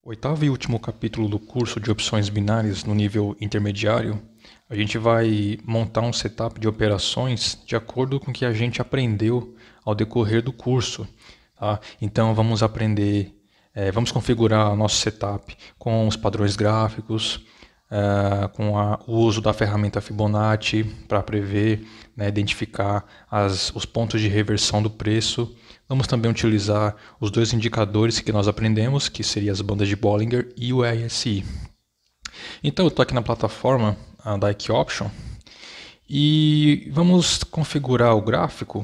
Oitavo e último capítulo do curso de opções binárias no nível intermediário, a gente vai montar um setup de operações de acordo com o que a gente aprendeu ao decorrer do curso. Tá? Então vamos aprender, vamos configurar o nosso setup com os padrões gráficos, com o uso da ferramenta Fibonacci para prever, identificar os pontos de reversão do preço. Vamos também utilizar os dois indicadores que nós aprendemos, que seriam as bandas de Bollinger e o RSI. Então eu estou aqui na plataforma da EquiOption e vamos configurar o gráfico,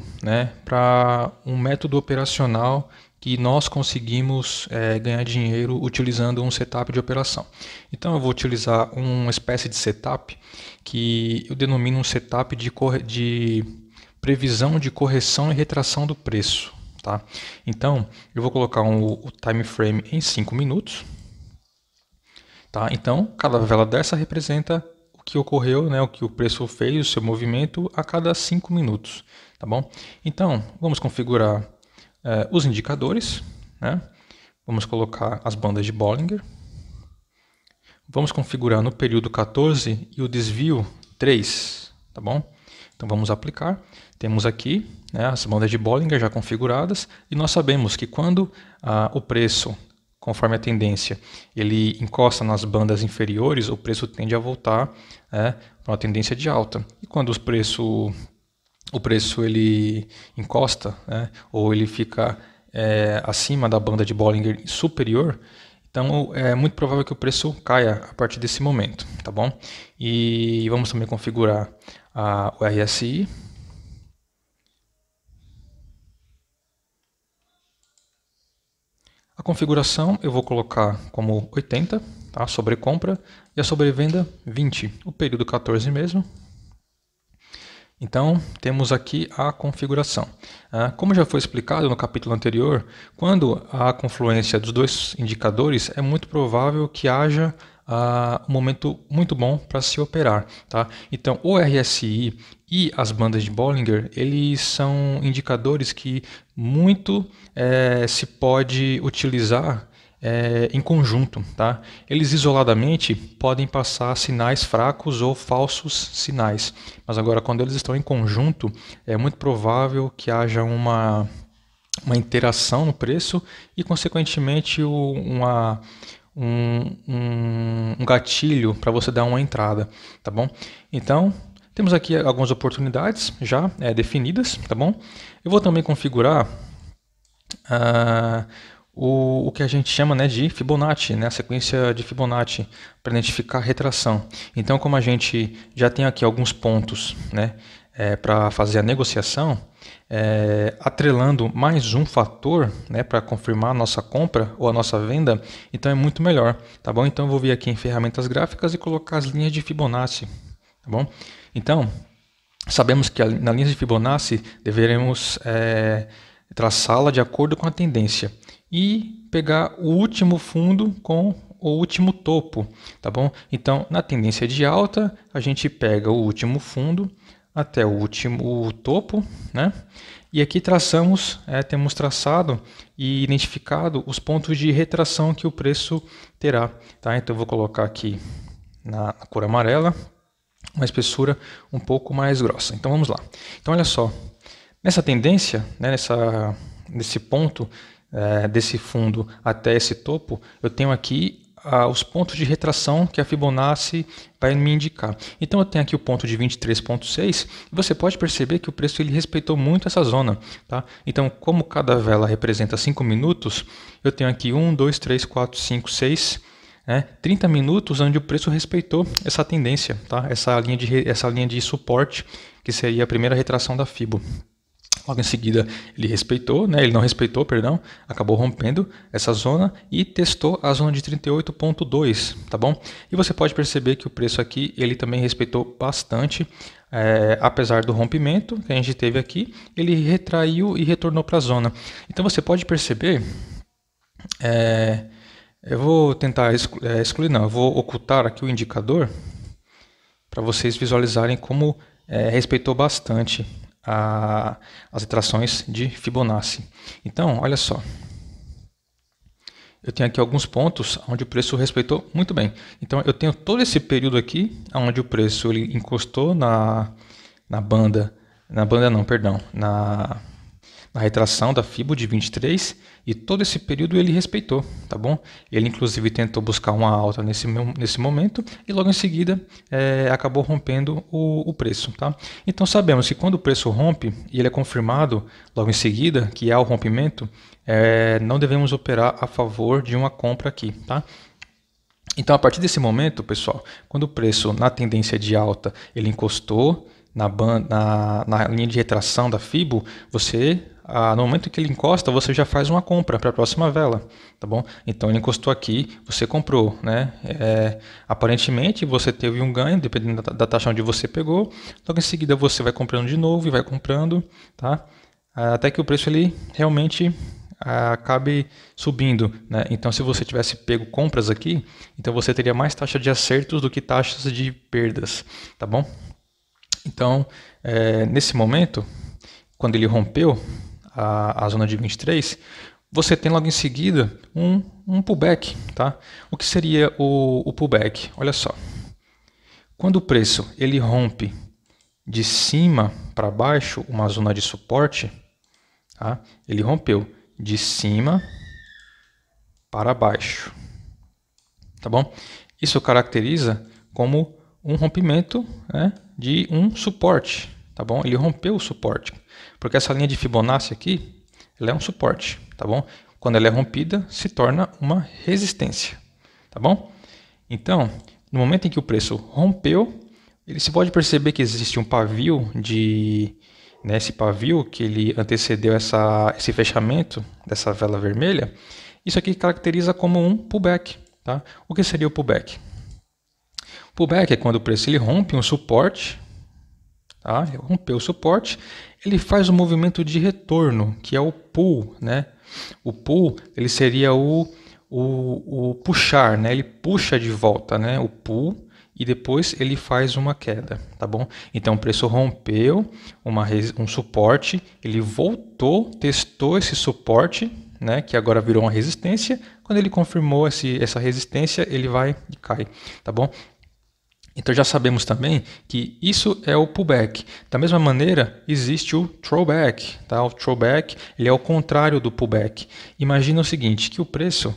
para um método operacional que nós conseguimos ganhar dinheiro utilizando um setup de operação. Então eu vou utilizar uma espécie de setup que eu denomino um setup de previsão de correção e retração do preço. Tá? Então eu vou colocar o time frame em 5 minutos. Tá? Então cada vela dessa representa o que ocorreu, o que o preço fez, o seu movimento a cada 5 minutos. Tá bom? Então vamos configurar os indicadores, Vamos colocar as bandas de Bollinger, vamos configurar no período 14 e o desvio 3, tá bom? Então vamos aplicar, temos aqui as bandas de Bollinger já configuradas e nós sabemos que quando o preço, conforme a tendência, ele encosta nas bandas inferiores, o preço tende a voltar para uma tendência de alta. E quando o preço ele encosta, ou ele fica acima da banda de Bollinger superior, então é muito provável que o preço caia a partir desse momento, tá bom? E vamos também configurar o RSI. A configuração eu vou colocar como 80, tá? Sobrecompra, e a sobrevenda 20, o período 14 mesmo. Então, temos aqui a configuração. Como já foi explicado no capítulo anterior, quando há a confluência dos dois indicadores, é muito provável que haja um momento muito bom para se operar. Tá? Então, o RSI e as bandas de Bollinger, eles são indicadores que muito se pode utilizar em conjunto. Tá? Eles isoladamente podem passar sinais fracos ou falsos sinais, mas agora quando eles estão em conjunto é muito provável que haja uma interação no preço e consequentemente um gatilho para você dar uma entrada, tá bom? Então temos aqui algumas oportunidades já definidas, tá bom? Eu vou também configurar o que a gente chama de Fibonacci, a sequência de Fibonacci, para identificar a retração. Então, como a gente já tem aqui alguns pontos para fazer a negociação, atrelando mais um fator para confirmar a nossa compra ou a nossa venda, então é muito melhor. Tá bom? Então, eu vou vir aqui em ferramentas gráficas e colocar as linhas de Fibonacci. Tá bom? Então, sabemos que na linha de Fibonacci deveremos traçá-la de acordo com a tendência e pegar o último fundo com o último topo, tá bom? Então, na tendência de alta, a gente pega o último fundo até o último topo, E aqui temos traçado e identificado os pontos de retração que o preço terá, tá? Então, eu vou colocar aqui na cor amarela uma espessura um pouco mais grossa. Então, vamos lá. Então, olha só. Nessa tendência, nesse ponto desse fundo até esse topo, eu tenho aqui os pontos de retração que a Fibonacci vai me indicar. Então eu tenho aqui o ponto de 23,6 e você pode perceber que o preço ele respeitou muito essa zona. Tá? Então, como cada vela representa 5 minutos, eu tenho aqui 1, 2, 3, 4, 5, 6... 30 minutos onde o preço respeitou essa tendência, tá? essa linha de suporte, que seria a primeira retração da Fibo. Logo em seguida ele não respeitou, acabou rompendo essa zona e testou a zona de 38,2, tá bom? E você pode perceber que o preço aqui ele também respeitou bastante, apesar do rompimento que a gente teve aqui, ele retraiu e retornou para a zona. Então você pode perceber, eu vou tentar eu vou ocultar aqui o indicador para vocês visualizarem como respeitou bastante as retrações de Fibonacci. Então, olha só. eu tenho aqui alguns pontos onde o preço respeitou muito bem. Então eu tenho todo esse período aqui onde o preço ele encostou na banda, na banda não, perdão, na retração da Fibo de 23 e todo esse período ele respeitou, tá bom? Ele inclusive tentou buscar uma alta nesse momento e logo em seguida acabou rompendo o preço, tá? Então sabemos que quando o preço rompe e ele é confirmado logo em seguida que há o rompimento, não devemos operar a favor de uma compra aqui, tá? Então a partir desse momento, pessoal, quando o preço na tendência de alta ele encostou na linha de retração da Fibo, no momento que ele encosta, você já faz uma compra para a próxima vela, tá bom? Então ele encostou aqui, você comprou, né? Aparentemente você teve um ganho, dependendo da taxa onde você pegou. Logo em seguida você vai comprando de novo e vai comprando, tá? Até que o preço ele realmente acabe subindo, né? Então se você tivesse pego compras aqui, então você teria mais taxa de acertos do que taxas de perdas, tá bom? Então nesse momento, quando ele rompeu a zona de 23, você tem logo em seguida um pullback, tá? O que seria o pullback? Olha só, quando o preço ele rompe de cima para baixo uma zona de suporte, tá? Ele rompeu de cima para baixo, tá bom? Isso caracteriza como um rompimento, né, de um suporte, tá bom? Ele rompeu o suporte, porque essa linha de Fibonacci aqui, ela é um suporte, tá bom? Quando ela é rompida, se torna uma resistência, tá bom? Então, no momento em que o preço rompeu, se pode perceber que existe um pavio esse pavio que ele antecedeu esse fechamento dessa vela vermelha. Isso aqui caracteriza como um pullback, tá? O que seria o pullback? O pullback é quando o preço ele rompe um suporte, tá? Rompeu o suporte, ele faz um movimento de retorno, que é o pull, né? O pull ele seria o puxar, né? Ele puxa de volta, né? O pull, e depois ele faz uma queda, tá bom? Então o preço rompeu um suporte, ele voltou, testou esse suporte, né? Que agora virou uma resistência. Quando ele confirmou essa resistência, ele vai e cai, tá bom? Então já sabemos também que isso é o pullback. Da mesma maneira, existe o throwback, tá? O throwback ele é o contrário do pullback. Imagina o seguinte, que o preço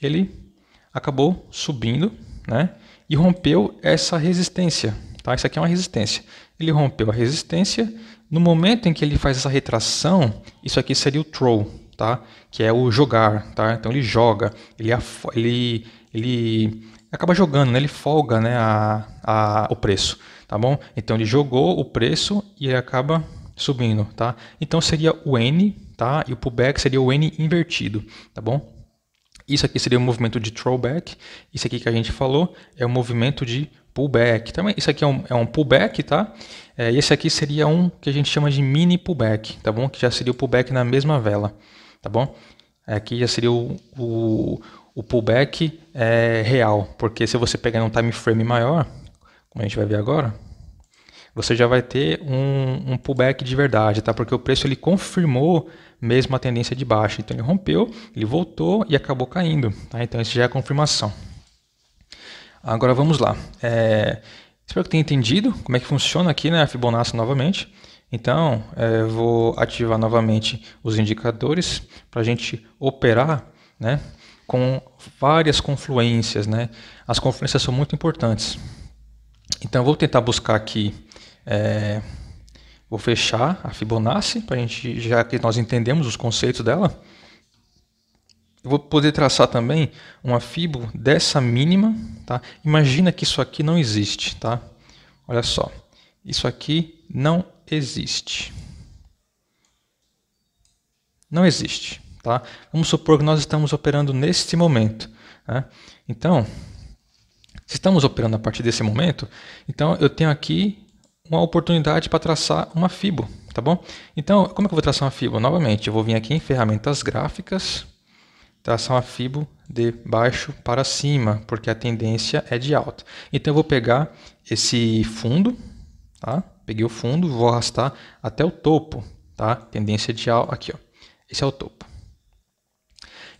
ele acabou subindo, né? E rompeu essa resistência, tá? Isso aqui é uma resistência. Ele rompeu a resistência. No momento em que ele faz essa retração, isso aqui seria o throw, tá? Que é o jogar, tá? Então ele joga, ele acaba jogando, né? Ele folga, né? O preço, tá bom? Então ele jogou o preço e ele acaba subindo, tá? Então seria o N, tá? E o pullback seria o N invertido, tá bom? Isso aqui seria o movimento de throwback. Isso aqui que a gente falou é o movimento de pullback. Também, isso aqui é um pullback, tá? E esse aqui seria um que a gente chama de mini pullback, tá bom? Que já seria o pullback na mesma vela, tá bom? Aqui já seria o pullback real, porque se você pegar um time frame maior, como a gente vai ver agora, você já vai ter um pullback de verdade, tá? Porque o preço ele confirmou mesmo a tendência de baixa. Então ele rompeu, ele voltou e acabou caindo, tá? Então isso já é a confirmação. Agora vamos lá. Espero que tenha entendido como é que funciona aqui, né, a Fibonacci novamente. Então eu vou ativar novamente os indicadores para a gente operar, né, com várias confluências, né? As confluências são muito importantes. Então eu vou tentar buscar aqui. Vou fechar a Fibonacci, para a gente, já que nós entendemos os conceitos dela. Eu vou poder traçar também uma Fibo dessa mínima, tá? Imagina que isso aqui não existe, tá? Olha só, isso aqui não existe. Não existe, tá? Vamos supor que nós estamos operando neste momento, né? Então, se estamos operando a partir desse momento, então eu tenho aqui uma oportunidade para traçar uma Fibo, tá bom? Então, como é que eu vou traçar uma Fibo? Novamente, eu vou vir aqui em ferramentas gráficas, traçar uma Fibo de baixo para cima, porque a tendência é de alta. Então, eu vou pegar esse fundo, tá? Peguei o fundo, vou arrastar até o topo, tá? Tendência de alta, aqui, ó. Esse é o topo.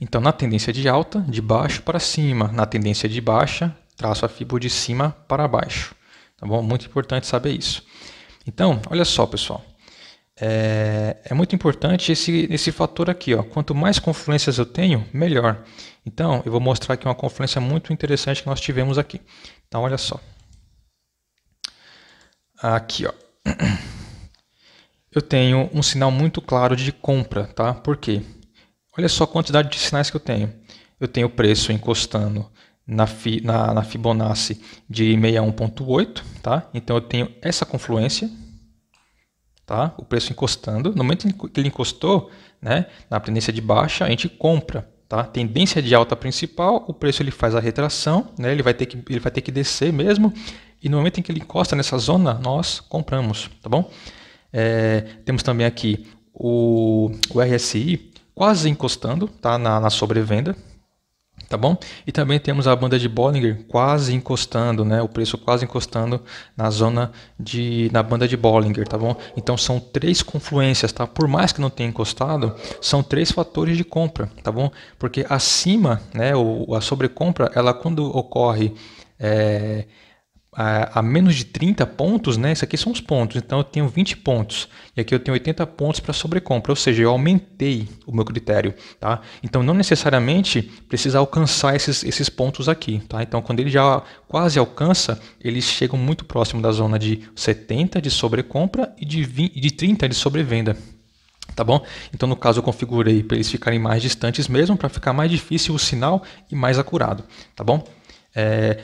Então, na tendência de alta, de baixo para cima. Na tendência de baixa, traço a fibra de cima para baixo. Tá bom? Muito importante saber isso. Então, olha só, pessoal. É muito importante esse fator aqui. Ó. Quanto mais confluências eu tenho, melhor. Então, eu vou mostrar aqui uma confluência muito interessante que nós tivemos aqui. Então, olha só. Aqui, ó. Eu tenho um sinal muito claro de compra, tá? Por quê? Olha só a quantidade de sinais que eu tenho. Eu tenho o preço encostando na Fibonacci de 61.8, tá? Então eu tenho essa confluência, tá? O preço encostando. No momento que ele encostou, né, na tendência de baixa, a gente compra, tá? Tendência de alta principal, o preço ele faz a retração, né? Ele vai ter que descer mesmo. E no momento em que ele encosta nessa zona, nós compramos, tá bom? Temos também aqui o RSI quase encostando, tá, na sobrevenda, tá bom? E também temos a banda de Bollinger quase encostando, né, o preço quase encostando na banda de Bollinger, tá bom? Então são três confluências, tá? Por mais que não tenha encostado, são três fatores de compra, tá bom? Porque acima, né, a sobrecompra, ela quando ocorre a menos de 30 pontos, né? Isso aqui são os pontos, então eu tenho 20 pontos. E aqui eu tenho 80 pontos para sobrecompra, ou seja, eu aumentei o meu critério, tá? Então não necessariamente precisa alcançar esses pontos aqui, tá? Então quando ele já quase alcança, eles chegam muito próximo da zona de 70 de sobrecompra e de 30 de sobrevenda. Tá bom? Então no caso eu configurei para eles ficarem mais distantes mesmo, para ficar mais difícil o sinal e mais acurado, tá bom?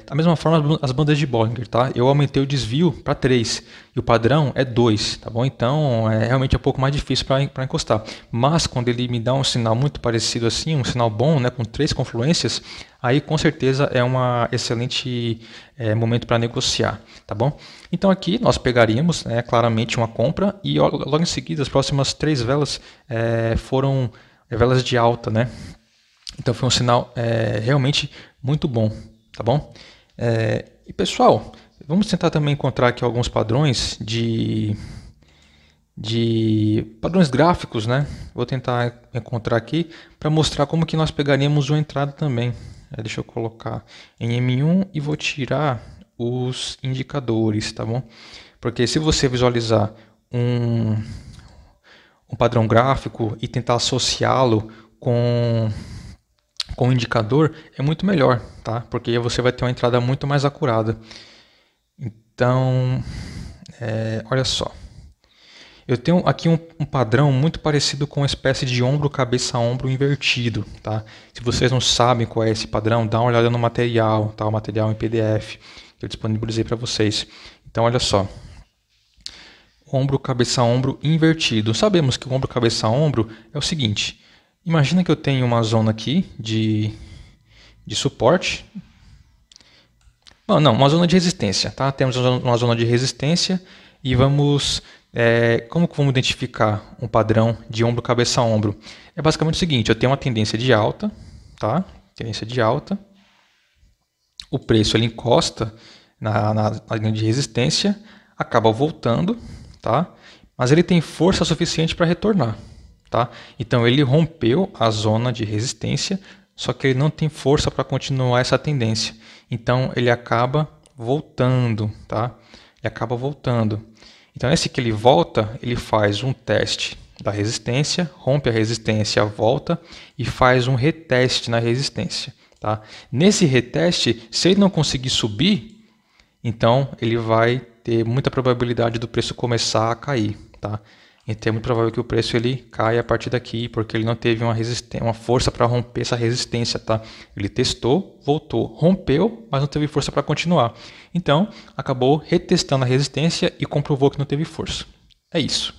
Da mesma forma as bandas de Bollinger, tá? Eu aumentei o desvio para 3 e o padrão é 2, tá bom? Então realmente é um pouco mais difícil para encostar. Mas quando ele me dá um sinal muito parecido assim, um sinal bom, né, com 3 confluências, aí com certeza é um excelente momento para negociar, tá bom? Então aqui nós pegaríamos claramente uma compra e logo em seguida as próximas 3 velas foram velas de alta, né? Então foi um sinal realmente muito bom. Tá bom? E pessoal, vamos tentar também encontrar aqui alguns padrões de padrões gráficos, né? Vou tentar encontrar aqui para mostrar como que nós pegaríamos uma entrada também. Deixa eu colocar em M1 e vou tirar os indicadores, tá bom? Porque se você visualizar um padrão gráfico e tentar associá-lo com o indicador é muito melhor, tá? Porque você vai ter uma entrada muito mais acurada. Então, olha só. Eu tenho aqui um padrão muito parecido com uma espécie de ombro, cabeça, ombro invertido, tá? Se vocês não sabem qual é esse padrão, dá uma olhada no material, tá? O material em PDF que eu disponibilizei para vocês. Então, olha só. Ombro, cabeça, ombro invertido. Sabemos que o ombro, cabeça, ombro é o seguinte. Imagina que eu tenho uma zona aqui de suporte. Bom, não, uma zona de resistência, tá? Temos uma zona de resistência e vamos... como que vamos identificar um padrão de ombro, cabeça, ombro? É basicamente o seguinte, eu tenho uma tendência de alta, tá? Tendência de alta. O preço ele encosta na linha de resistência, acaba voltando, tá? Mas ele tem força suficiente para retornar. Tá? Então ele rompeu a zona de resistência, só que ele não tem força para continuar essa tendência. Então ele acaba voltando, tá? Ele acaba voltando. Então esse que ele volta, ele faz um teste da resistência, rompe a resistência, volta e faz um reteste na resistência, tá? Nesse reteste, se ele não conseguir subir, então ele vai ter muita probabilidade do preço começar a cair, tá? Então é muito provável que o preço ele caia a partir daqui, porque ele não teve uma força para romper essa resistência, tá? Ele testou, voltou, rompeu, mas não teve força para continuar. Então, acabou retestando a resistência e comprovou que não teve força. É isso.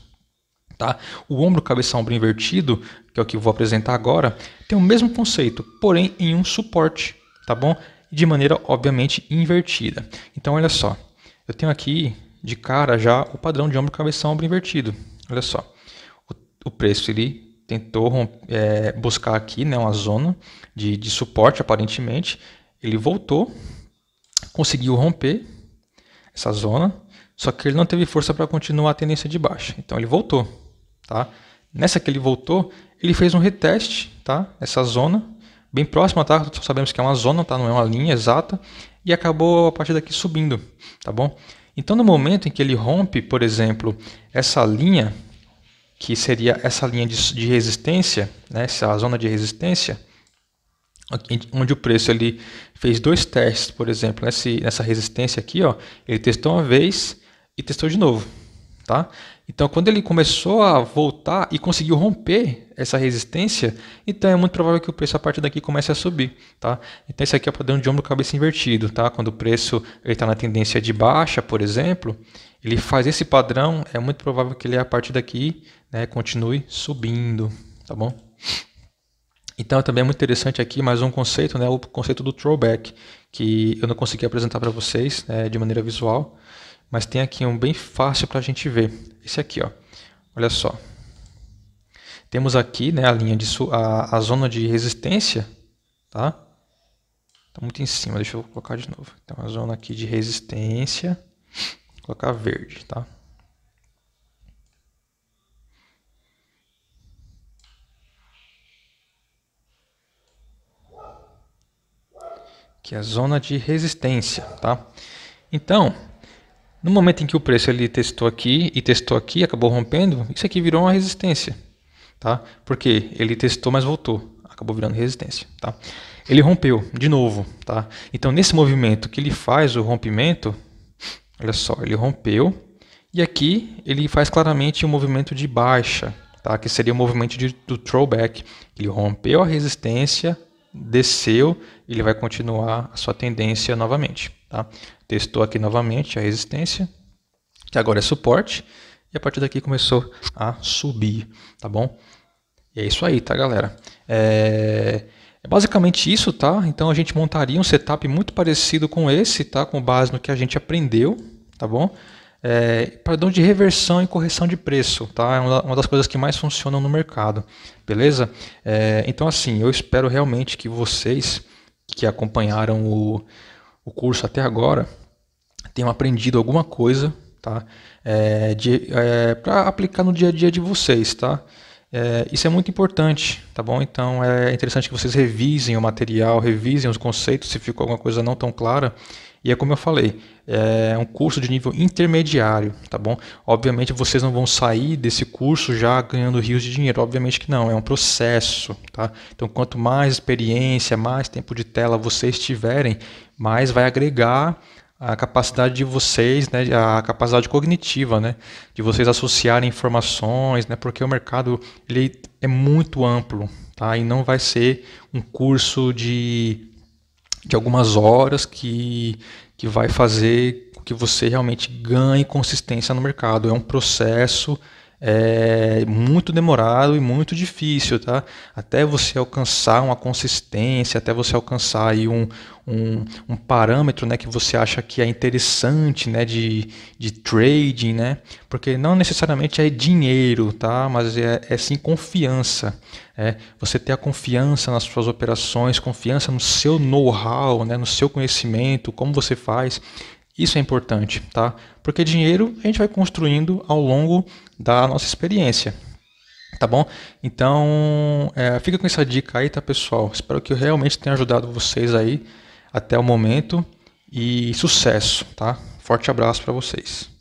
Tá? O ombro, cabeça, ombro invertido, que é o que eu vou apresentar agora, tem o mesmo conceito, porém em um suporte, tá bom? De maneira, obviamente, invertida. Então, olha só. Eu tenho aqui, de cara, já o padrão de ombro, cabeça, ombro invertido. Olha só, o preço ele tentou buscar aqui, né, uma zona de suporte aparentemente, ele voltou, conseguiu romper essa zona, só que ele não teve força para continuar a tendência de baixa, então ele voltou, tá? Nessa que ele voltou, ele fez um reteste, tá? Essa zona, bem próxima, tá? Só sabemos que é uma zona, tá? Não é uma linha exata, e acabou a partir daqui subindo, tá bom? Então, no momento em que ele rompe, por exemplo, essa linha, que seria essa linha de resistência, né? Essa zona de resistência, onde o preço ele fez 2 testes, por exemplo, nessa resistência aqui, ó, ele testou uma vez e testou de novo, tá? Então, quando ele começou a voltar e conseguiu romper essa resistência, então é muito provável que o preço a partir daqui comece a subir, tá? Então, esse aqui é o padrão de ombro cabeça invertido, tá? Quando o preço está na tendência de baixa, por exemplo, ele faz esse padrão, é muito provável que ele a partir daqui, né, continue subindo, tá bom? Então, também é muito interessante aqui mais um conceito, né, o conceito do throwback, que eu não consegui apresentar para vocês, né, de maneira visual, mas tem aqui um bem fácil para a gente ver. Esse aqui, ó. Olha só. Temos aqui, né, a linha de a zona de resistência, tá? Tá muito em cima, deixa eu colocar de novo. Então, a zona aqui de resistência, vou colocar verde, tá? Que é a zona de resistência, tá? Então, no momento em que o preço ele testou aqui, acabou rompendo, isso aqui virou uma resistência, tá? Porque ele testou, mas voltou, acabou virando resistência, tá? Ele rompeu de novo, tá? Então, nesse movimento que ele faz o rompimento, olha só, ele rompeu e aqui ele faz claramente um movimento de baixa, tá? Que seria o movimento do throwback. Ele rompeu a resistência, desceu, ele vai continuar a sua tendência novamente, tá? Testou aqui novamente a resistência, que agora é suporte, e a partir daqui começou a subir, tá bom? E é isso aí, tá, galera? É basicamente isso, tá? Então a gente montaria um setup muito parecido com esse, tá? Com base no que a gente aprendeu, tá bom? Padrão de reversão e correção de preço, tá? É uma das coisas que mais funcionam no mercado, beleza? Então assim, eu espero realmente que vocês que acompanharam o curso até agora tenham aprendido alguma coisa, tá? Para aplicar no dia a dia de vocês, tá? Isso é muito importante, tá bom? Então é interessante que vocês revisem o material, revisem os conceitos se ficou alguma coisa não tão clara. E é como eu falei, é um curso de nível intermediário, tá bom? Obviamente vocês não vão sair desse curso já ganhando rios de dinheiro, obviamente que não, é um processo, tá? Então quanto mais experiência, mais tempo de tela vocês tiverem, mais vai agregar a capacidade de vocês, né, a capacidade cognitiva, né, de vocês associarem informações, né, porque o mercado ele é muito amplo, tá? E não vai ser um curso de algumas horas que vai fazer com que você realmente ganhe consistência no mercado. É um processo muito demorado e muito difícil, tá? Até você alcançar uma consistência, até você alcançar aí um parâmetro, né, que você acha que é interessante, né, de trading, né? Porque não necessariamente é dinheiro, tá? Mas é sim confiança. Você ter a confiança nas suas operações, confiança no seu know-how, né, no seu conhecimento, como você faz. Isso é importante, tá? Porque dinheiro a gente vai construindo ao longo da nossa experiência, tá bom? Então, fica com essa dica aí, tá, pessoal? Espero que eu realmente tenha ajudado vocês aí até o momento e sucesso, tá? Forte abraço para vocês.